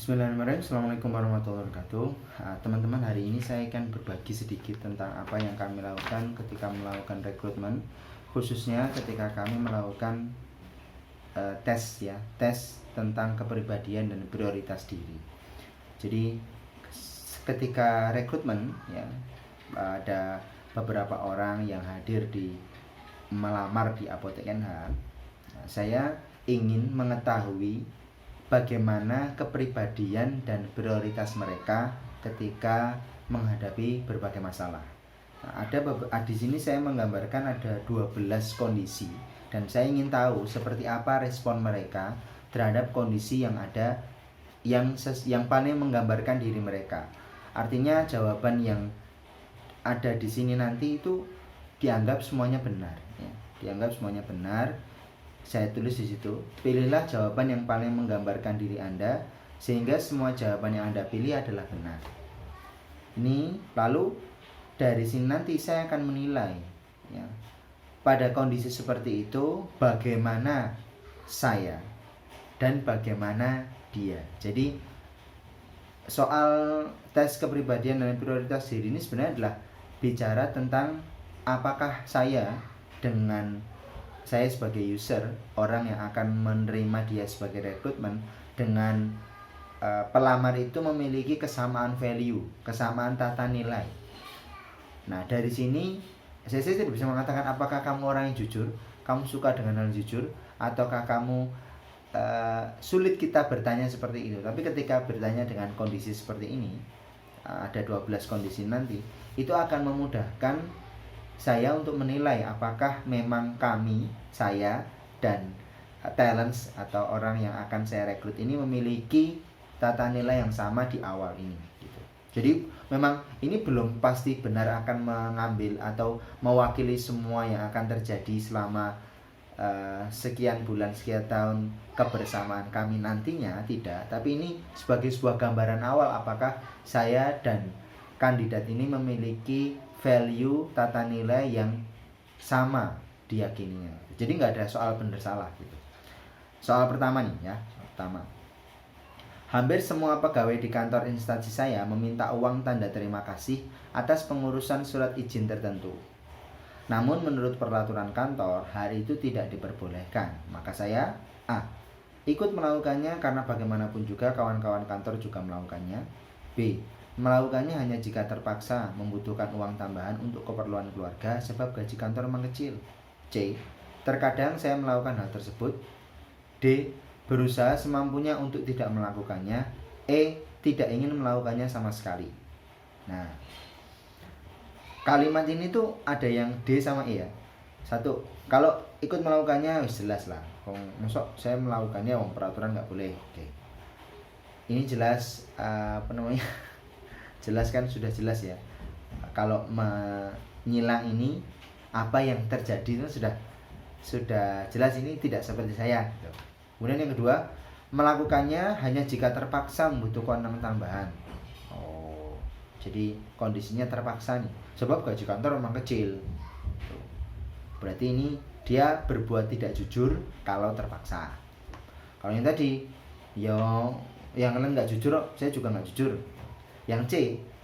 Bismillahirrahmanirrahim. Assalamualaikum warahmatullahi wabarakatuh. Teman-teman, hari ini saya akan berbagi sedikit tentang apa yang kami lakukan ketika melakukan rekrutmen, khususnya ketika kami melakukan tes tentang kepribadian dan prioritas diri. Jadi ketika rekrutmen ada beberapa orang yang hadir di melamar di Apotek NH. Saya ingin mengetahui bagaimana kepribadian dan prioritas mereka ketika menghadapi berbagai masalah. Di sini saya menggambarkan ada 12 kondisi dan saya ingin tahu seperti apa respon mereka terhadap kondisi yang ada yang paling menggambarkan diri mereka. Artinya jawaban yang ada di sini nanti itu dianggap semuanya benar, ya. Dianggap semuanya benar. Saya tulis di situ, pilihlah jawaban yang paling menggambarkan diri Anda sehingga semua jawaban yang Anda pilih adalah benar. Ini lalu dari sini nanti saya akan menilai, ya, pada kondisi seperti itu bagaimana saya dan bagaimana dia. Jadi soal tes kepribadian dan prioritas diri ini sebenarnya adalah bicara tentang apakah saya sebagai user, orang yang akan menerima dia sebagai rekrutmen, dengan pelamar itu memiliki kesamaan value, kesamaan tata nilai. Nah, dari sini saya tidak bisa mengatakan apakah kamu orang yang jujur, kamu suka dengan hal jujur, ataukah kamu sulit kita bertanya seperti itu. Tapi ketika bertanya dengan kondisi seperti ini, ada 12 kondisi nanti, itu akan memudahkan saya untuk menilai apakah memang saya dan talents atau orang yang akan saya rekrut ini memiliki tata nilai yang sama di awal ini, gitu. Jadi memang ini belum pasti benar akan mengambil atau mewakili semua yang akan terjadi selama sekian bulan, sekian tahun kebersamaan kami nantinya, tidak. Tapi ini sebagai sebuah gambaran awal apakah saya dan kandidat ini memiliki value, tata nilai yang sama diyakininya. Jadi nggak ada soal benar salah gitu. Soal pertama nih ya, pertama. Hampir semua pegawai di kantor instansi saya meminta uang tanda terima kasih atas pengurusan surat izin tertentu. Namun menurut peraturan kantor, hari itu tidak diperbolehkan. Maka saya A. Ikut melakukannya karena bagaimanapun juga kawan-kawan kantor juga melakukannya. B. Melakukannya hanya jika terpaksa membutuhkan uang tambahan untuk keperluan keluarga sebab gaji kantor memang kecil. C. Terkadang saya melakukan hal tersebut. D. Berusaha semampunya untuk tidak melakukannya. E. Tidak ingin melakukannya sama sekali. Nah, kalimat ini tuh ada yang D sama E ya. Satu, kalau ikut melakukannya jelas lah. Masuk saya melakukannya, peraturan nggak boleh. Oke. Ini jelas jelas kan, sudah jelas ya. Kalau menyilang ini apa yang terjadi itu sudah jelas, ini tidak seperti saya gitu. Kemudian yang kedua, melakukannya hanya jika terpaksa membutuhkan uang tambahan. Oh, jadi kondisinya terpaksa nih, sebab gaji kantor memang kecil. Berarti ini dia berbuat tidak jujur kalau terpaksa. Kalau yang tadi, yang kalian nggak jujur, saya juga nggak jujur. Yang C,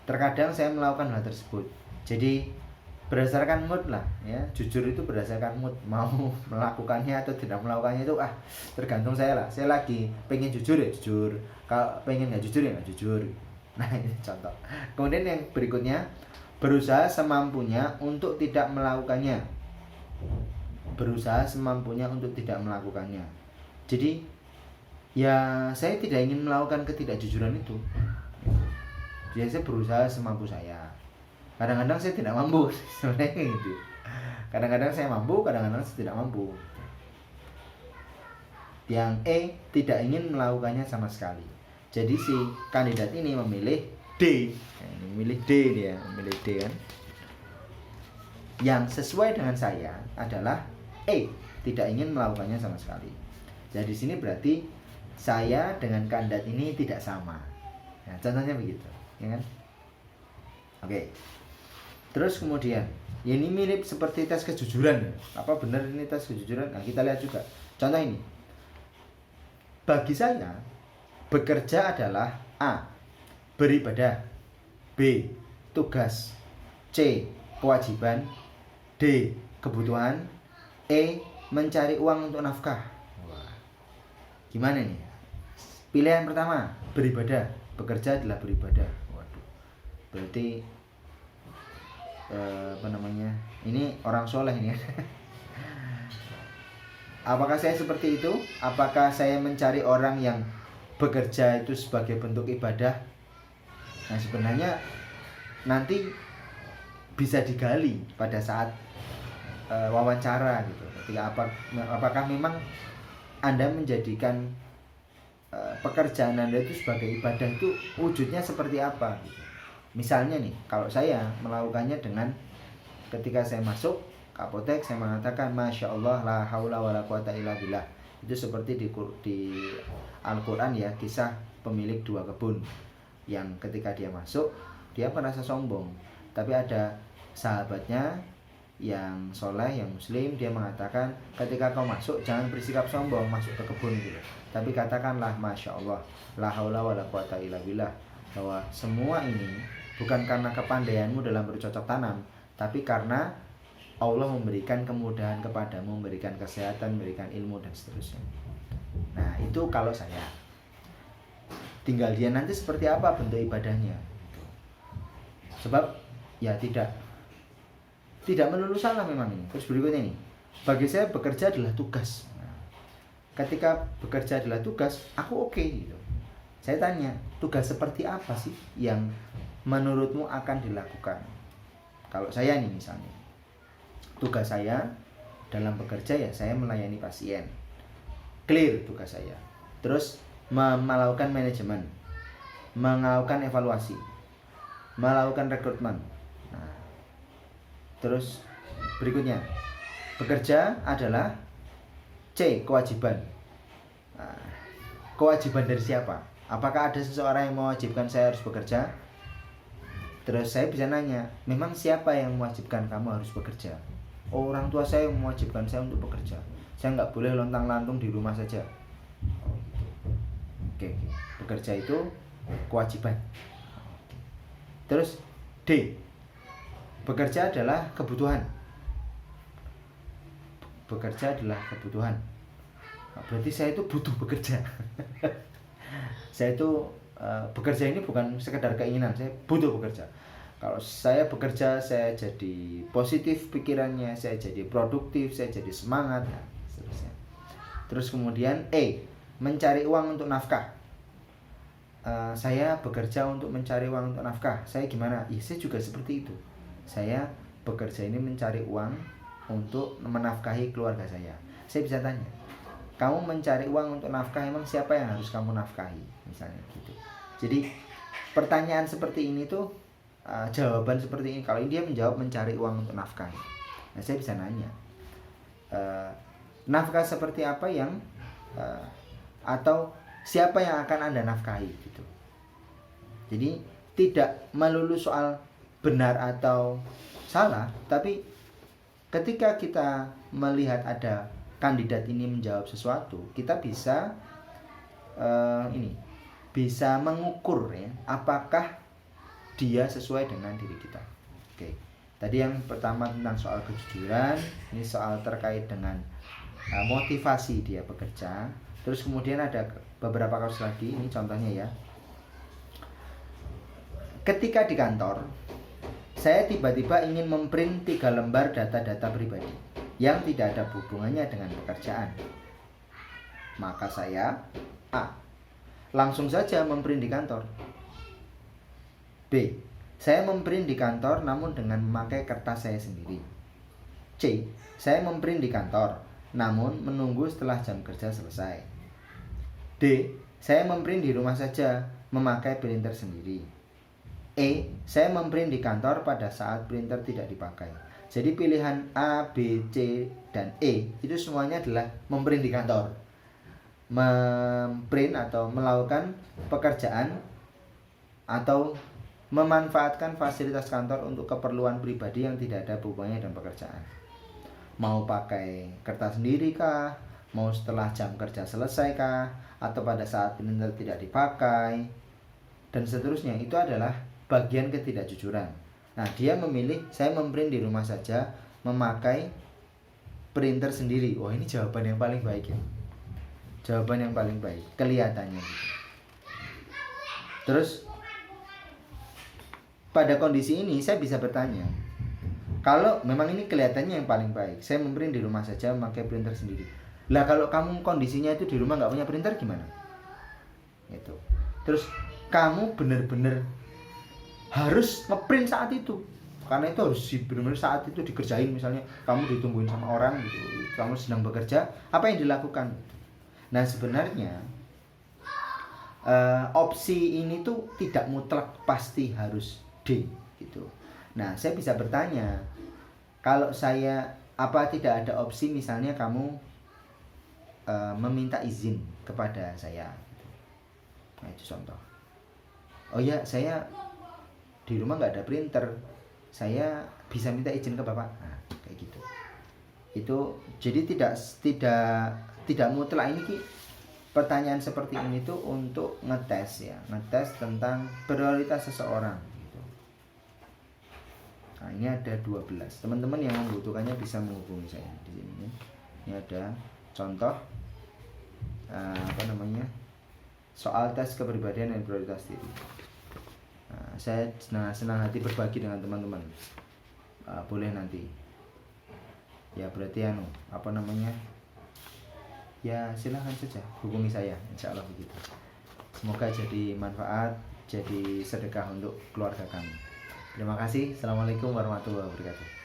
terkadang saya melakukan hal tersebut. Jadi berdasarkan mood lah ya, jujur itu berdasarkan mood, mau melakukannya atau tidak melakukannya itu tergantung saya lah. Saya lagi pengen jujur ya jujur, kalau pengen nggak jujur ya nggak jujur. Nah, ini contoh. Kemudian yang berikutnya, berusaha semampunya untuk tidak melakukannya. Berusaha semampunya untuk tidak melakukannya. Jadi ya, saya tidak ingin melakukan ketidakjujuran itu. Jadi saya berusaha semampu saya. Kadang-kadang saya tidak mampu sebenarnya gitu. Kadang-kadang saya mampu, kadang-kadang saya tidak mampu. Yang E, tidak ingin melakukannya sama sekali. Jadi si kandidat ini memilih D. Memilih D dia, memilih D kan. Yang sesuai dengan saya adalah E, tidak ingin melakukannya sama sekali. Jadi di sini berarti saya dengan kandidat ini tidak sama. Nah, contohnya begitu, ya kan? Oke. Terus kemudian, ini mirip seperti tes kejujuran. Apa benar ini tes kejujuran? Nah, kita lihat juga. Contoh ini. Bagi saya, Bekerja adalah A. Beribadah, B. Tugas, C. Kewajiban, D. Kebutuhan, E. Mencari uang untuk nafkah. Wah, gimana nih? Pilihan pertama, beribadah. Bekerja adalah beribadah. Waduh, berarti ini orang soleh ini. Apakah saya seperti itu? Apakah saya mencari orang yang bekerja itu sebagai bentuk ibadah? Nah, sebenarnya nanti bisa digali pada saat wawancara gitu. Ketika apakah memang Anda menjadikan pekerjaan Anda itu sebagai ibadah, itu wujudnya seperti apa gitu. Misalnya nih, kalau saya melakukannya dengan ketika saya masuk ke apotek, saya mengatakan Masya Allah la haula wa la quwata illa billah. Itu seperti di Al-Quran ya, kisah pemilik 2 kebun yang ketika dia masuk, dia merasa sombong, tapi ada sahabatnya yang soleh, yang muslim, dia mengatakan ketika kau masuk jangan bersikap sombong masuk ke kebun gitu, tapi katakanlah Masya Allah la haula wa la quwata illa billah, bahwa semua ini bukan karena kepandaianmu dalam bercocok tanam, tapi karena Allah memberikan kemudahan kepadamu, memberikan kesehatan, memberikan ilmu dan seterusnya. Nah, itu kalau saya. Tinggal dia nanti seperti apa bentuk ibadahnya. Sebab ya tidak melulu salah memang ini. Terus berikutnya nih, bagi saya bekerja adalah tugas. Nah, ketika bekerja adalah tugas, aku oke gitu. Saya tanya, tugas seperti apa sih yang menurutmu akan dilakukan? Kalau saya nih misalnya, tugas saya dalam bekerja ya saya melayani pasien, clear tugas saya. Terus melakukan manajemen, melakukan evaluasi, melakukan rekrutmen. Nah, terus berikutnya, bekerja adalah C. Kewajiban. Nah, kewajiban dari siapa? Apakah ada seseorang yang mewajibkan saya harus bekerja? Terus saya bisa nanya, memang siapa yang mewajibkan kamu harus bekerja? Oh, orang tua saya yang mewajibkan saya untuk bekerja. Saya nggak boleh lontang-lantung di rumah saja. Oke. Bekerja itu kewajiban. Terus D. Bekerja adalah kebutuhan. Bekerja adalah kebutuhan. Berarti saya itu butuh bekerja. Saya itu bekerja ini bukan sekedar keinginan, saya butuh bekerja. Kalau saya bekerja, saya jadi positif pikirannya, saya jadi produktif, saya jadi semangat, nah, seterusnya. Terus kemudian E, mencari uang untuk nafkah. Saya bekerja untuk mencari uang untuk nafkah. Saya gimana? Ya, saya juga seperti itu. Saya bekerja ini mencari uang untuk menafkahi keluarga saya. Saya bisa tanya, kamu mencari uang untuk nafkah, emang siapa yang harus kamu nafkahi? Misalnya gitu. Jadi pertanyaan seperti ini tuh, jawaban seperti ini, kalau dia menjawab mencari uang untuk nafkah, nah saya bisa nanya, nafkah seperti apa yang atau siapa yang akan Anda nafkahi gitu. Jadi tidak melulu soal benar atau salah, tapi ketika kita melihat ada kandidat ini menjawab sesuatu, kita bisa bisa mengukur ya, apakah dia sesuai dengan diri kita. Oke. Tadi yang pertama tentang soal kejujuran, ini soal terkait dengan motivasi dia bekerja. Terus kemudian ada beberapa kasus lagi, ini contohnya ya. Ketika di kantor, saya tiba-tiba ingin memprint 3 lembar data-data pribadi yang tidak ada hubungannya dengan pekerjaan. Maka saya A, langsung saja memprint di kantor. B, saya memprint di kantor namun dengan memakai kertas saya sendiri. C, saya memprint di kantor namun menunggu setelah jam kerja selesai. D, saya memprint di rumah saja memakai printer sendiri. E, saya memprint di kantor pada saat printer tidak dipakai. Jadi pilihan A, B, C, dan E itu semuanya adalah memprint di kantor. Memprint atau melakukan pekerjaan atau memanfaatkan fasilitas kantor untuk keperluan pribadi yang tidak ada hubungannya dengan pekerjaan. Mau pakai kertas sendiri kah? Mau setelah jam kerja selesai kah? atau pada saat printer tidak dipakai dan seterusnya, itu adalah bagian ketidakjujuran. Nah, dia memilih saya memprint di rumah saja, memakai printer sendiri. Wah, ini jawaban yang paling baik ya. Jawaban yang paling baik kelihatannya. Terus pada kondisi ini saya bisa bertanya, kalau memang ini kelihatannya yang paling baik, saya memprint di rumah saja memakai printer sendiri. Lah kalau kamu kondisinya itu di rumah nggak punya printer gimana? Itu. Terus kamu benar-benar harus ngeprint saat itu, karena itu harus benar-benar saat itu dikerjain. Misalnya kamu ditungguin sama orang gitu, kamu sedang bekerja, apa yang dilakukan? Nah sebenarnya opsi ini tuh tidak mutlak pasti harus D gitu. Nah saya bisa bertanya, kalau saya apa tidak ada opsi misalnya kamu meminta izin kepada saya gitu. Nah itu contoh. Oh ya, saya di rumah nggak ada printer, saya bisa minta izin ke bapak. Nah kayak gitu. Itu jadi tidak mutlak. Ini pertanyaan seperti ini tuh untuk ngetes ya, ngetes tentang prioritas seseorang gitu. Nah ini ada 12. Teman-teman yang membutuhkannya bisa menghubungi saya di sini. Ini ada contoh soal tes kepribadian dan prioritas diri. Nah, saya senang hati berbagi dengan teman-teman. Boleh nanti ya, berarti ya silahkan saja hubungi saya, insya Allah begitu. Semoga jadi manfaat, jadi sedekah untuk keluarga kami. Terima kasih. Assalamualaikum warahmatullahi wabarakatuh.